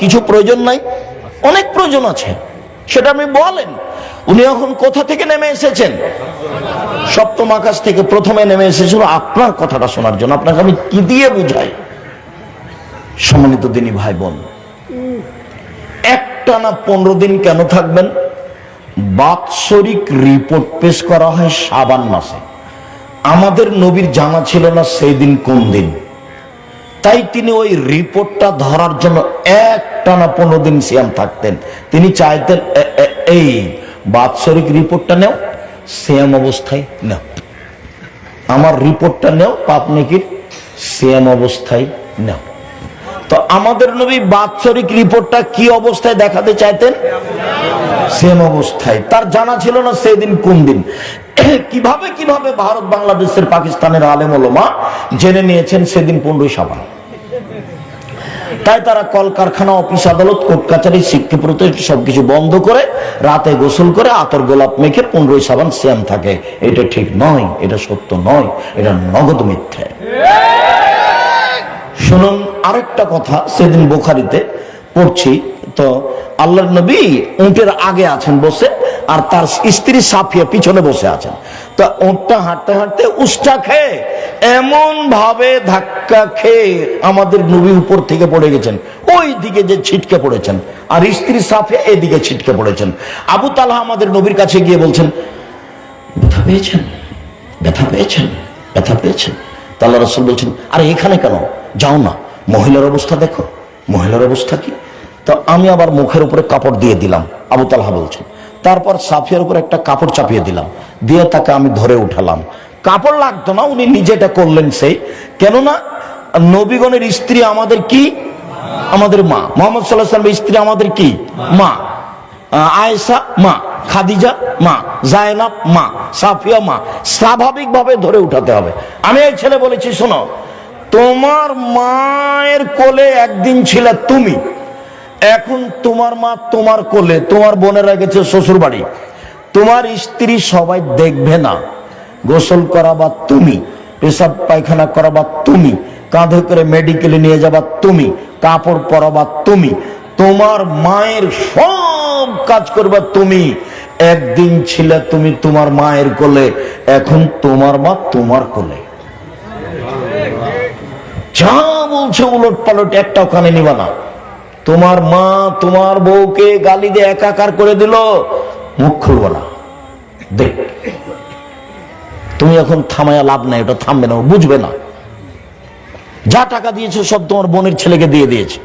কিছু প্রয়োজন নাই? অনেক প্রয়োজন আছে, সেটা আপনি বলেন। উনি এখন কোথা থেকে নেমে এসেছেন? সপ্তম আকাশ থেকে প্রথমে নেমে এসেছিল আপনার কথাটা শোনার জন্য। আপনাকে আমি কি দিয়ে বুঝাই? সম্মানিত দিনী ভাই বোন, একটানা 15 দিন কেন থাকবেন? বাৎসরিক রিপোর্ট পেশ করা হয় শাবান মাসে। আমাদের নবীর জানা ছিল না সেই দিন কোন দিন, তাই তিনি ওই রিপোর্টটা ধরার জন্য একটানা 15 দিন সিয়াম থাকতেন। তিনি চাইতেন এই বাৎসরিক রিপোর্টটা নেও, সিয়াম অবস্থায় নেও, আমার রিপোর্টটা নেও, পাপ নেকির সিয়াম অবস্থায় নেও। তো আমাদের নবী বাৎসরিক রিপোর্টটা কি অবস্থায় দেখাতে চাইতেন? সিয়াম অবস্থায়। তার জানা ছিল না সেদিন কোন দিন। কিভাবে কিভাবে ভারত, বাংলাদেশের, পাকিস্তানের আলেম ওলামা জেনে নিয়েছেন সেদিন 15 শাবান। তাই তারা কলকারখানা, অফিস, আদালত, কোর্ট কাছারি, শিক্ষা প্রতিষ্ঠান সবকিছু বন্ধ করে রাতে গোসল করে আতর গোলাপ মেখে 15 শাবান সিয়াম থাকে। এটা ঠিক নয়, এটা সত্য নয়, এটা নগদ মিথ্যে। শুনুন আরেকটা কথা, সেদিন বুখারীতে পড়ছি তো, আল্লাহর নবী উটের আগে আছেন বসে, আর তার স্ত্রী সাফিয়া পিছনে বসে আছেন। তো উটটা হাঁটতে হাঁটতে উষ্টা খেয়ে এমন ভাবে ধাক্কা খেয়ে আমাদের নবী উপর থেকে পড়ে গেছেন, ওই দিকে যে ছিটকে পড়েছেন, আর স্ত্রী সাফিয়া এদিকে ছিটকে পড়েছেন। আবু তালহা আমাদের নবীর কাছে গিয়ে বলছেন, ব্যথা পেয়েছেন, ব্যথা পেয়েছেন, ব্যথা পেয়েছেন? তা আল্লাহ রাসূল বলছেন, আরে এখানে কেন, যাও না, মহিলার অবস্থা দেখো, মহিলার অবস্থা কি। তো আমি আবার মুখের উপরে কাপড় দিয়ে দিলাম, আবু তালহা বলছেন। তারপর সাফিয়ার উপর একটা কাপড় চাপিয়ে দিলাম, দিয়ে তাকে আমি ধরে উঠালাম। কাপড় লাগতো না, উনি নিজেটা করলেন সেই। কেননা নবীগণের স্ত্রী আমাদের কি? আমাদের মা। মুহাম্মদ সাল্লাল্লাহু আলাইহি ওয়াসাল্লামের স্ত্রী আমাদের কি? মা। আয়েশা মা, খাদিজা মা, জায়নাব মা, সাফিয়া মা। স্বাভাবিকভাবে ধরে উঠাতে হবে। আমি এই ছেলে বলেছি, শোনো, তোমার মায়ের কোলে একদিন ছিলে তুমি, এখন তোমার মা তোমার কোলে, তোমার বোনেরা গেছে শ্বশুর বাড়ি, তোমার স্ত্রী সবাই দেখবে না, গোসল করাবা তুমি, পেশাব পায়খানা করাবা তুমি, কাঁধে করে মেডিকেলে নিয়ে যাবা তুমি, কাপড় পরাবা তুমি, তোমার মায়ের সব কাজ করবা তুমি। একদিন ছিলে তুমি তোমার মায়ের কোলে, এখন তোমার মা তোমার কোলে। যা বলছে উলট পালট একটাও কানে নিবা না। তোমার মা তোমার বউকে গালি দিয়ে একাকার করে দিল, মুখ খুলবো না। দেখ, তুমি এখন থামায়া লাভ নাই, ওটা থামবে না, বুঝবে না। যা টাকা দিয়েছে সব তোমার বোনের ছেলেকে দিয়ে দিয়েছে।